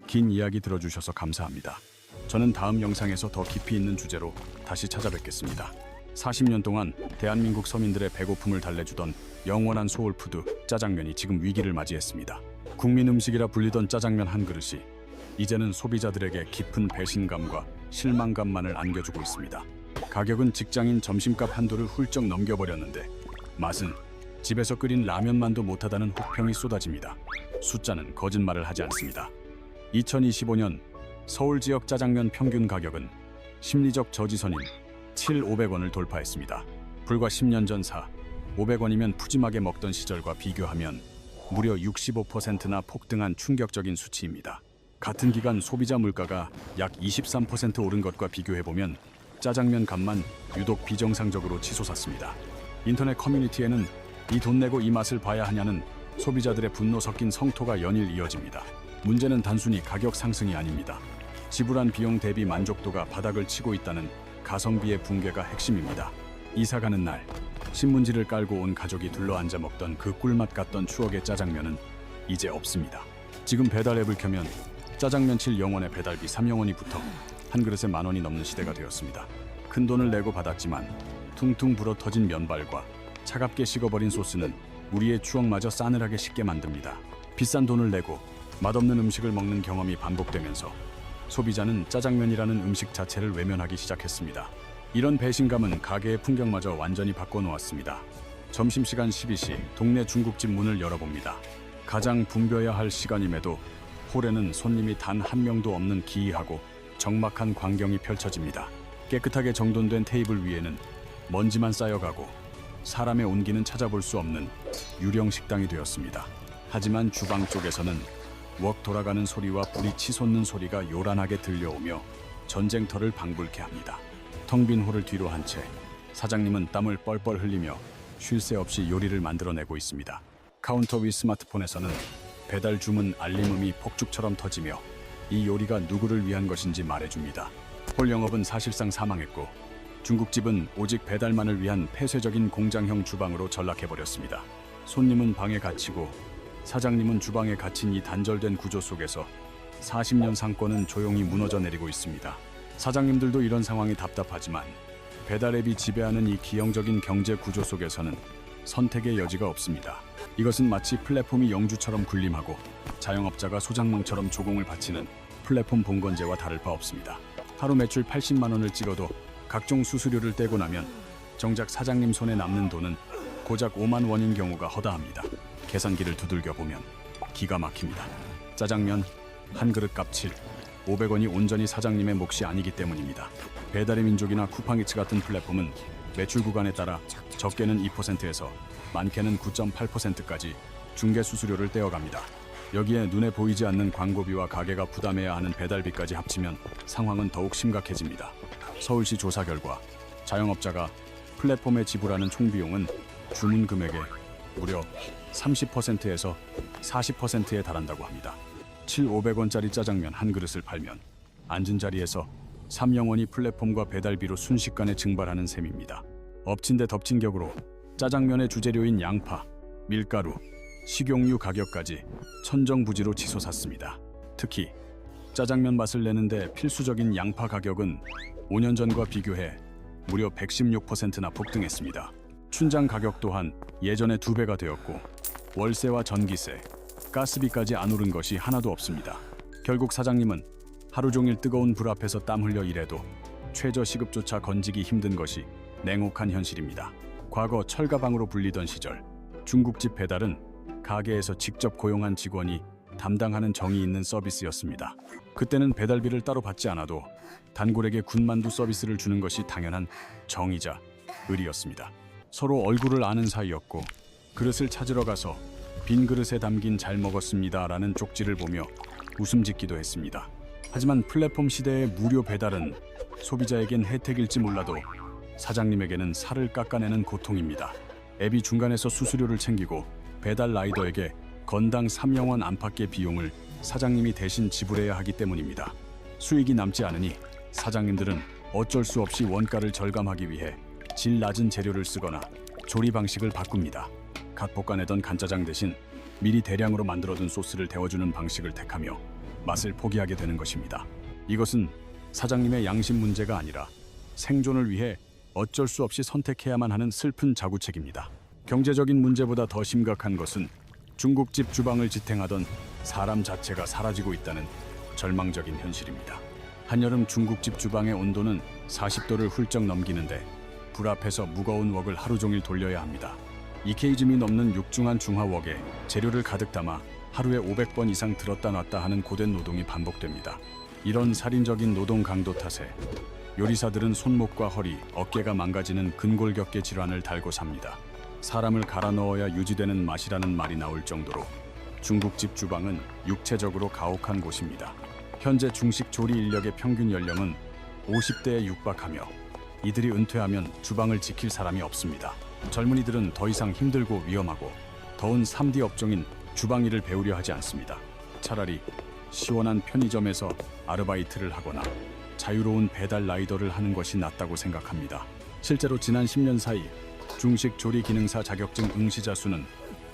긴 이야기 들어주셔서 감사합니다. 저는 다음 영상에서 더 깊이 있는 주제로 다시 찾아뵙겠습니다. 40년 동안 대한민국 서민들의 배고픔을 달래주던 영원한 소울푸드 짜장면이 지금 위기를 맞이했습니다. 국민 음식이라 불리던 짜장면 한 그릇이 이제는 소비자들에게 깊은 배신감과 실망감만을 안겨주고 있습니다. 가격은 직장인 점심값 한도를 훌쩍 넘겨버렸는데 맛은 집에서 끓인 라면만도 못하다는 혹평이 쏟아집니다. 숫자는 거짓말을 하지 않습니다. 2025년 서울 지역 짜장면 평균 가격은 심리적 저지선인 7,500원을 돌파했습니다. 불과 10년 전 4,500원이면 푸짐하게 먹던 시절과 비교하면 무려 65%나 폭등한 충격적인 수치입니다. 같은 기간 소비자 물가가 약 23% 오른 것과 비교해보면 짜장면 값만 유독 비정상적으로 치솟았습니다. 인터넷 커뮤니티에는 이 돈 내고 이 맛을 봐야 하냐는 소비자들의 분노 섞인 성토가 연일 이어집니다. 문제는 단순히 가격 상승이 아닙니다. 지불한 비용 대비 만족도가 바닥을 치고 있다는 가성비의 붕괴가 핵심입니다. 이사 가는 날 신문지를 깔고 온 가족이 둘러앉아 먹던 그 꿀맛 같던 추억의 짜장면은 이제 없습니다. 지금 배달 앱을 켜면 짜장면 7,000원에 배달비 3,000원이 붙어 한 그릇에 10,000원이 넘는 시대가 되었습니다. 큰 돈을 내고 받았지만 퉁퉁 불어터진 면발과 차갑게 식어버린 소스는 우리의 추억마저 싸늘하게 식게 만듭니다. 비싼 돈을 내고 맛없는 음식을 먹는 경험이 반복되면서 소비자는 짜장면이라는 음식 자체를 외면하기 시작했습니다. 이런 배신감은 가게의 풍경마저 완전히 바꿔놓았습니다. 점심시간 12시 동네 중국집 문을 열어봅니다. 가장 붐벼야 할 시간임에도 홀에는 손님이 단 한 명도 없는 기이하고 적막한 광경이 펼쳐집니다. 깨끗하게 정돈된 테이블 위에는 먼지만 쌓여가고 사람의 온기는 찾아볼 수 없는 유령 식당이 되었습니다. 하지만 주방 쪽에서는 웍 돌아가는 소리와 불이 치솟는 소리가 요란하게 들려오며 전쟁터를 방불케 합니다. 텅 빈 홀을 뒤로 한 채 사장님은 땀을 뻘뻘 흘리며 쉴 새 없이 요리를 만들어내고 있습니다. 카운터 위 스마트폰에서는 배달 주문 알림음이 폭죽처럼 터지며 이 요리가 누구를 위한 것인지 말해줍니다. 홀 영업은 사실상 사망했고 중국집은 오직 배달만을 위한 폐쇄적인 공장형 주방으로 전락해버렸습니다. 손님은 방에 갇히고 사장님은 주방에 갇힌 이 단절된 구조 속에서 40년 상권은 조용히 무너져 내리고 있습니다. 사장님들도 이런 상황이 답답하지만 배달앱이 지배하는 이 기형적인 경제 구조 속에서는 선택의 여지가 없습니다. 이것은 마치 플랫폼이 영주처럼 군림하고 자영업자가 소장망처럼 조공을 바치는 플랫폼 봉건제와 다를 바 없습니다. 하루 매출 80만 원을 찍어도 각종 수수료를 떼고 나면 정작 사장님 손에 남는 돈은 고작 5만 원인 경우가 허다합니다. 계산기를 두들겨 보면 기가 막힙니다. 짜장면 한 그릇 값 7,500원이 온전히 사장님의 몫이 아니기 때문입니다. 배달의 민족이나 쿠팡이츠 같은 플랫폼은 매출 구간에 따라 적게는 2%에서 많게는 9.8%까지 중개 수수료를 떼어갑니다. 여기에 눈에 보이지 않는 광고비와 가게가 부담해야 하는 배달비까지 합치면 상황은 더욱 심각해집니다. 서울시 조사 결과 자영업자가 플랫폼에 지불하는 총비용은 주문 금액의 무려 30%에서 40%에 달한다고 합니다. 7,500원짜리 짜장면 한 그릇을 팔면 앉은 자리에서 3,000원이 플랫폼과 배달비로 순식간에 증발하는 셈입니다. 엎친 데 덮친 격으로 짜장면의 주재료인 양파, 밀가루, 식용유 가격까지 천정부지로 치솟았습니다. 특히 짜장면 맛을 내는데 필수적인 양파 가격은 5년 전과 비교해 무려 116%나 폭등했습니다. 춘장 가격 또한 예전의 2배가 되었고 월세와 전기세, 가스비까지 안 오른 것이 하나도 없습니다. 결국 사장님은 하루 종일 뜨거운 불 앞에서 땀 흘려 일해도 최저 시급조차 건지기 힘든 것이 냉혹한 현실입니다. 과거 철가방으로 불리던 시절 중국집 배달은 가게에서 직접 고용한 직원이 담당하는 정이 있는 서비스였습니다. 그때는 배달비를 따로 받지 않아도 단골에게 군만두 서비스를 주는 것이 당연한 정이자 의리였습니다. 서로 얼굴을 아는 사이였고 그릇을 찾으러 가서 빈 그릇에 담긴 잘 먹었습니다 라는 쪽지를 보며 웃음 짓기도 했습니다. 하지만 플랫폼 시대의 무료 배달은 소비자에겐 혜택일지 몰라도 사장님에게는 살을 깎아내는 고통입니다. 앱이 중간에서 수수료를 챙기고 배달 라이더에게 건당 3,000원 안팎의 비용을 사장님이 대신 지불해야 하기 때문입니다. 수익이 남지 않으니 사장님들은 어쩔 수 없이 원가를 절감하기 위해 질 낮은 재료를 쓰거나 조리 방식을 바꿉니다. 갓 볶아내던 간짜장 대신 미리 대량으로 만들어둔 소스를 데워주는 방식을 택하며 맛을 포기하게 되는 것입니다. 이것은 사장님의 양심 문제가 아니라 생존을 위해 어쩔 수 없이 선택해야만 하는 슬픈 자구책입니다. 경제적인 문제보다 더 심각한 것은 중국집 주방을 지탱하던 사람 자체가 사라지고 있다는 절망적인 현실입니다. 한여름 중국집 주방의 온도는 40도를 훌쩍 넘기는데 불 앞에서 무거운 웍을 하루 종일 돌려야 합니다. 2kg이 넘는 육중한 중화웍에 재료를 가득 담아 하루에 500번 이상 들었다 놨다 하는 고된 노동이 반복됩니다. 이런 살인적인 노동 강도 탓에 요리사들은 손목과 허리, 어깨가 망가지는 근골격계 질환을 달고 삽니다. 사람을 갈아 넣어야 유지되는 맛이라는 말이 나올 정도로 중국집 주방은 육체적으로 가혹한 곳입니다. 현재 중식 조리 인력의 평균 연령은 50대에 육박하며 이들이 은퇴하면 주방을 지킬 사람이 없습니다. 젊은이들은 더 이상 힘들고 위험하고 더운 3D 업종인 주방 일을 배우려 하지 않습니다. 차라리 시원한 편의점에서 아르바이트를 하거나 자유로운 배달 라이더를 하는 것이 낫다고 생각합니다. 실제로 지난 10년 사이 중식 조리 기능사 자격증 응시자 수는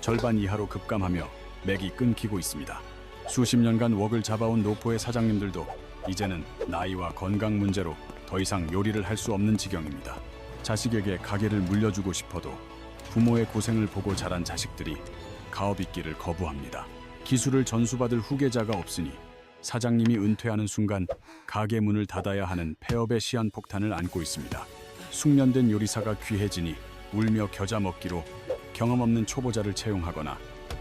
절반 이하로 급감하며 맥이 끊기고 있습니다. 수십 년간 웍을 잡아온 노포의 사장님들도 이제는 나이와 건강 문제로 더 이상 요리를 할 수 없는 지경입니다. 자식에게 가게를 물려주고 싶어도 부모의 고생을 보고 자란 자식들이 가업 잇기를 거부합니다. 기술을 전수받을 후계자가 없으니 사장님이 은퇴하는 순간 가게 문을 닫아야 하는 폐업의 시한폭탄을 안고 있습니다. 숙련된 요리사가 귀해지니 울며 겨자 먹기로 경험 없는 초보자를 채용하거나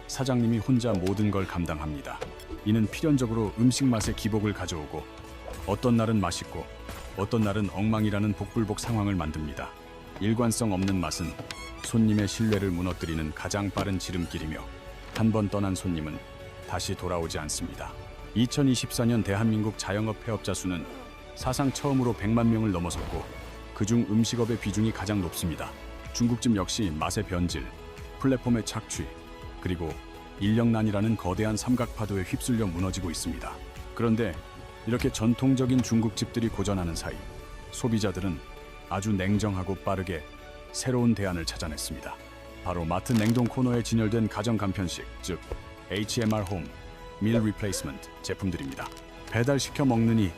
사장님이 혼자 모든 걸 감당합니다. 이는 필연적으로 음식 맛의 기복을 가져오고 어떤 날은 맛있고 어떤 날은 엉망이라는 복불복 상황을 만듭니다. 일관성 없는 맛은 손님의 신뢰를 무너뜨리는 가장 빠른 지름길이며 한 번 떠난 손님은 다시 돌아오지 않습니다. 2024년 대한민국 자영업 폐업자 수는 사상 처음으로 100만 명을 넘어섰고 그중 음식업의 비중이 가장 높습니다. 중국집 역시 맛의 변질, 플랫폼의 착취, 그리고 인력난이라는 거대한 삼각파도에 휩쓸려 무너지고 있습니다. 그런데 이렇게 전통적인 중국집들이 고전하는 사이 소비자들은 아주 냉정하고 빠르게 새로운 대안을 찾아냈습니다. 바로 마트 냉동 코너에 진열된 가정 간편식, 즉 HMR 홈, 밀 리플레이스먼트 제품들입니다. 배달시켜 먹느니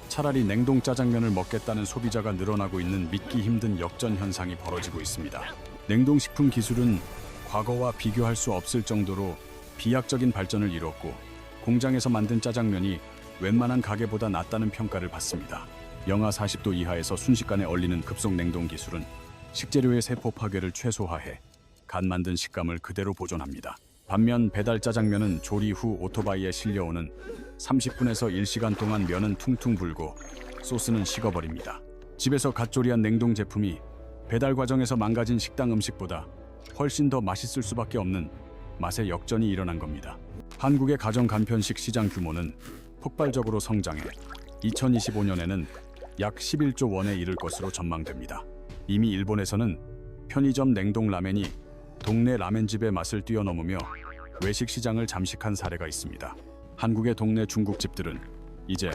차라리 냉동 짜장면을 먹겠다는 소비자가 늘어나고 있는 믿기 힘든 역전 현상이 벌어지고 있습니다. 냉동식품 기술은 과거와 비교할 수 없을 정도로 비약적인 발전을 이뤘고 공장에서 만든 짜장면이 웬만한 가게보다 낫다는 평가를 받습니다. 영하 40도 이하에서 순식간에 얼리는 급속 냉동 기술은 식재료의 세포 파괴를 최소화해 간 만든 식감을 그대로 보존합니다. 반면 배달 짜장면은 조리 후 오토바이에 실려오는 30분에서 1시간 동안 면은 퉁퉁 불고 소스는 식어버립니다. 집에서 갓 조리한 냉동 제품이 배달 과정에서 망가진 식당 음식보다 훨씬 더 맛있을 수밖에 없는 맛의 역전이 일어난 겁니다. 한국의 가정 간편식 시장 규모는 폭발적으로 성장해 2025년에는 약 11조 원에 이를 것으로 전망됩니다. 이미 일본에서는 편의점 냉동 라멘이 동네 라멘집의 맛을 뛰어넘으며 외식 시장을 잠식한 사례가 있습니다. 한국의 동네 중국집들은 이제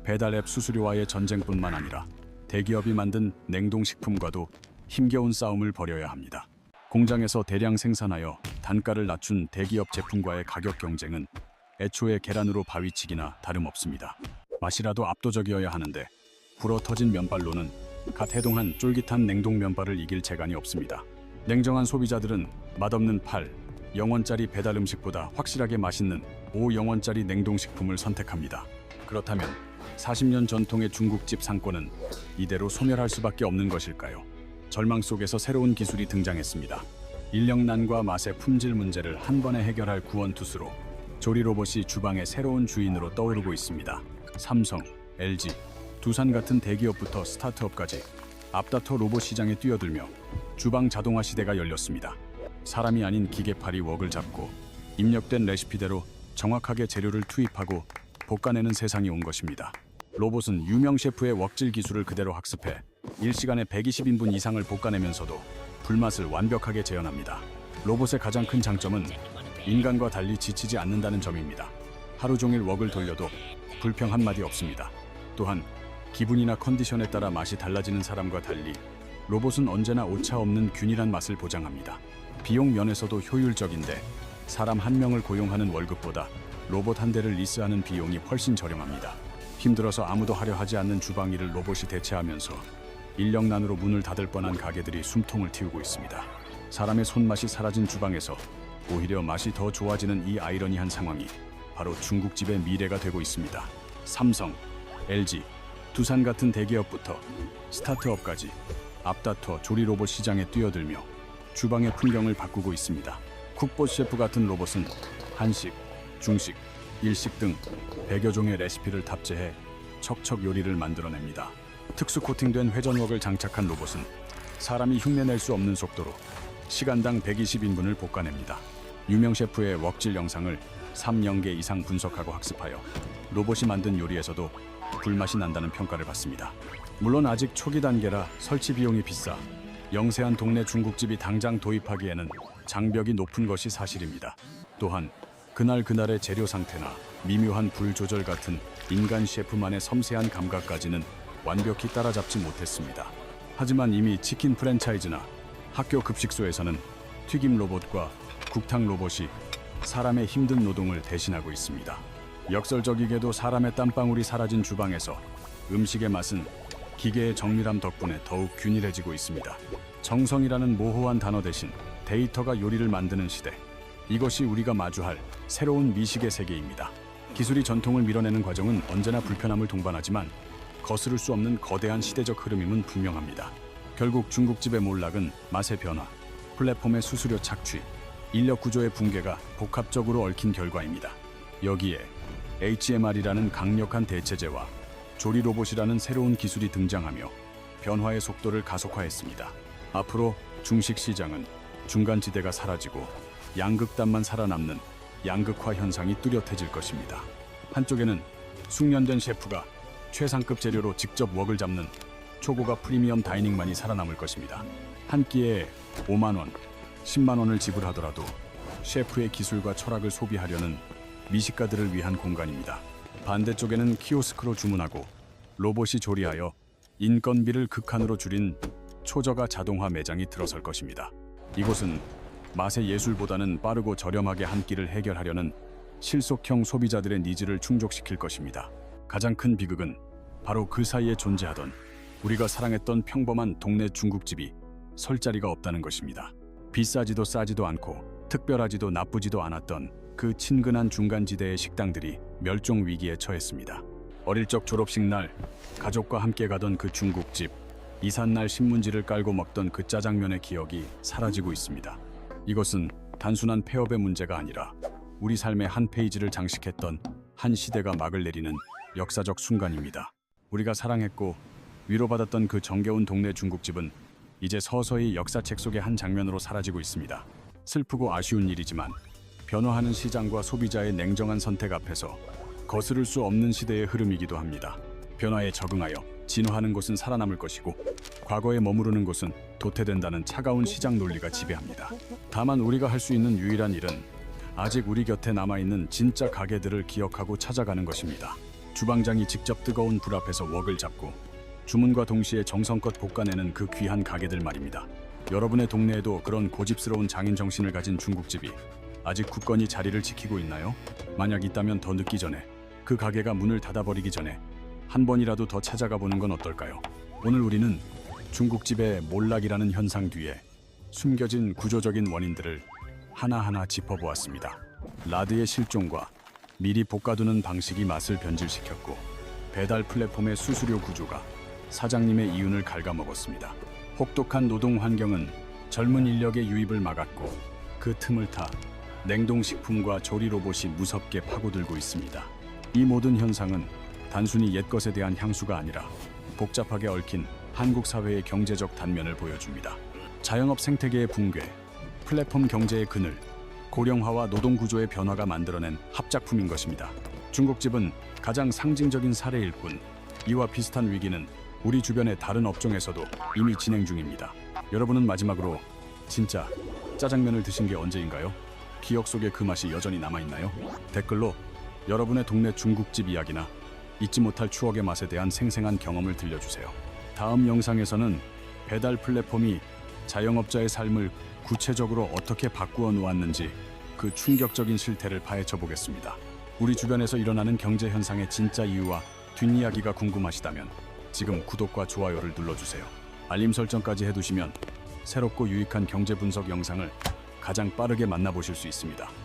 배달앱 수수료와의 전쟁뿐만 아니라 대기업이 만든 냉동식품과도 힘겨운 싸움을 벌여야 합니다. 공장에서 대량 생산하여 단가를 낮춘 대기업 제품과의 가격 경쟁은 애초에 계란으로 바위치기나 다름없습니다. 맛이라도 압도적이어야 하는데 불어 터진 면발로는 갓 해동한 쫄깃한 냉동 면발을 이길 재간이 없습니다. 냉정한 소비자들은 맛없는 0원짜리 배달 음식보다 확실하게 맛있는 5영원짜리 냉동식품을 선택합니다. 그렇다면 40년 전통의 중국집 상권은 이대로 소멸할 수밖에 없는 것일까요? 절망 속에서 새로운 기술이 등장했습니다. 인력난과 맛의 품질 문제를 한 번에 해결할 구원투수로 조리 로봇이 주방의 새로운 주인으로 떠오르고 있습니다. 삼성, LG, 두산 같은 대기업부터 스타트업까지 앞다퉈 로봇 시장에 뛰어들며 주방 자동화 시대가 열렸습니다. 사람이 아닌 기계팔이 웍을 잡고 입력된 레시피대로 정확하게 재료를 투입하고 볶아내는 세상이 온 것입니다. 로봇은 유명 셰프의 웍질 기술을 그대로 학습해 1시간에 120인분 이상을 볶아내면서도 불맛을 완벽하게 재현합니다. 로봇의 가장 큰 장점은 인간과 달리 지치지 않는다는 점입니다. 하루 종일 웍을 돌려도 불평 한마디 없습니다. 또한 기분이나 컨디션에 따라 맛이 달라지는 사람과 달리 로봇은 언제나 오차 없는 균일한 맛을 보장합니다. 비용 면에서도 효율적인데 사람 한 명을 고용하는 월급보다 로봇 한 대를 리스하는 비용이 훨씬 저렴합니다. 힘들어서 아무도 하려 하지 않는 주방 일을 로봇이 대체하면서 인력난으로 문을 닫을 뻔한 가게들이 숨통을 틔우고 있습니다. 사람의 손맛이 사라진 주방에서 오히려 맛이 더 좋아지는 이 아이러니한 상황이 바로 중국집의 미래가 되고 있습니다. 삼성, LG, 두산 같은 대기업부터 스타트업까지 앞다퉈 조리 로봇 시장에 뛰어들며 주방의 풍경을 바꾸고 있습니다. 쿡봇 셰프 같은 로봇은 한식, 중식, 일식 등 100여 종의 레시피를 탑재해 척척 요리를 만들어냅니다. 특수 코팅된 회전웍을 장착한 로봇은 사람이 흉내낼 수 없는 속도로 시간당 120인분을 볶아냅니다. 유명 셰프의 웍질 영상을 3년개 이상 분석하고 학습하여 로봇이 만든 요리에서도 불맛이 난다는 평가를 받습니다. 물론 아직 초기 단계라 설치 비용이 비싸 영세한 동네 중국집이 당장 도입하기에는 장벽이 높은 것이 사실입니다. 또한 그날그날의 재료 상태나 미묘한 불 조절 같은 인간 셰프만의 섬세한 감각까지는 완벽히 따라잡지 못했습니다. 하지만 이미 치킨 프랜차이즈나 학교 급식소에서는 튀김 로봇과 국탕 로봇이 사람의 힘든 노동을 대신하고 있습니다. 역설적이게도 사람의 땀방울이 사라진 주방에서 음식의 맛은 기계의 정밀함 덕분에 더욱 균일해지고 있습니다. 정성이라는 모호한 단어 대신 데이터가 요리를 만드는 시대. 이것이 우리가 마주할 새로운 미식의 세계입니다. 기술이 전통을 밀어내는 과정은 언제나 불편함을 동반하지만 거스를 수 없는 거대한 시대적 흐름임은 분명합니다. 결국 중국집의 몰락은 맛의 변화, 플랫폼의 수수료 착취, 인력 구조의 붕괴가 복합적으로 얽힌 결과입니다. 여기에 HMR이라는 강력한 대체제와 조리 로봇이라는 새로운 기술이 등장하며 변화의 속도를 가속화했습니다. 앞으로 중식 시장은 중간지대가 사라지고 양극단만 살아남는 양극화 현상이 뚜렷해질 것입니다. 한쪽에는 숙련된 셰프가 최상급 재료로 직접 웍을 잡는 초고가 프리미엄 다이닝만이 살아남을 것입니다. 한 끼에 5만 원, 10만 원을 지불하더라도 셰프의 기술과 철학을 소비하려는 미식가들을 위한 공간입니다. 반대쪽에는 키오스크로 주문하고 로봇이 조리하여 인건비를 극한으로 줄인 초저가 자동화 매장이 들어설 것입니다. 이곳은 맛의 예술보다는 빠르고 저렴하게 한 끼를 해결하려는 실속형 소비자들의 니즈를 충족시킬 것입니다. 가장 큰 비극은 바로 그 사이에 존재하던 우리가 사랑했던 평범한 동네 중국집이 설 자리가 없다는 것입니다. 비싸지도 싸지도 않고 특별하지도 나쁘지도 않았던 그 친근한 중간지대의 식당들이 멸종 위기에 처했습니다. 어릴 적 졸업식 날 가족과 함께 가던 그 중국집, 이삿날 신문지를 깔고 먹던 그 짜장면의 기억이 사라지고 있습니다. 이것은 단순한 폐업의 문제가 아니라 우리 삶의 한 페이지를 장식했던 한 시대가 막을 내리는 역사적 순간입니다. 우리가 사랑했고 위로받았던 그 정겨운 동네 중국집은 이제 서서히 역사책 속의 한 장면으로 사라지고 있습니다. 슬프고 아쉬운 일이지만 변화하는 시장과 소비자의 냉정한 선택 앞에서 거스를 수 없는 시대의 흐름이기도 합니다. 변화에 적응하여 진화하는 곳은 살아남을 것이고 과거에 머무르는 곳은 도태된다는 차가운 시장 논리가 지배합니다. 다만 우리가 할 수 있는 유일한 일은 아직 우리 곁에 남아있는 진짜 가게들을 기억하고 찾아가는 것입니다. 주방장이 직접 뜨거운 불 앞에서 웍을 잡고 주문과 동시에 정성껏 볶아내는 그 귀한 가게들 말입니다. 여러분의 동네에도 그런 고집스러운 장인 정신을 가진 중국집이 아직 굳건히 자리를 지키고 있나요? 만약 있다면 더 늦기 전에, 그 가게가 문을 닫아버리기 전에 한 번이라도 더 찾아가 보는 건 어떨까요? 오늘 우리는 중국집의 몰락이라는 현상 뒤에 숨겨진 구조적인 원인들을 하나하나 짚어보았습니다. 라드의 실종과 미리 볶아두는 방식이 맛을 변질시켰고, 배달 플랫폼의 수수료 구조가 사장님의 이윤을 갉아먹었습니다. 혹독한 노동 환경은 젊은 인력의 유입을 막았고, 그 틈을 타 냉동식품과 조리 로봇이 무섭게 파고들고 있습니다. 이 모든 현상은 단순히 옛것에 대한 향수가 아니라 복잡하게 얽힌 한국 사회의 경제적 단면을 보여줍니다. 자영업 생태계의 붕괴, 플랫폼 경제의 그늘, 고령화와 노동 구조의 변화가 만들어낸 합작품인 것입니다. 중국집은 가장 상징적인 사례일 뿐, 이와 비슷한 위기는 우리 주변의 다른 업종에서도 이미 진행 중입니다. 여러분은 마지막으로 진짜 짜장면을 드신 게 언제인가요? 기억 속에 그 맛이 여전히 남아있나요? 댓글로 여러분의 동네 중국집 이야기나 잊지 못할 추억의 맛에 대한 생생한 경험을 들려주세요. 다음 영상에서는 배달 플랫폼이 자영업자의 삶을 구체적으로 어떻게 바꾸어 놓았는지 그 충격적인 실태를 파헤쳐 보겠습니다. 우리 주변에서 일어나는 경제 현상의 진짜 이유와 뒷이야기가 궁금하시다면 지금 구독과 좋아요를 눌러주세요. 알림 설정까지 해두시면 새롭고 유익한 경제 분석 영상을 가장 빠르게 만나보실 수 있습니다.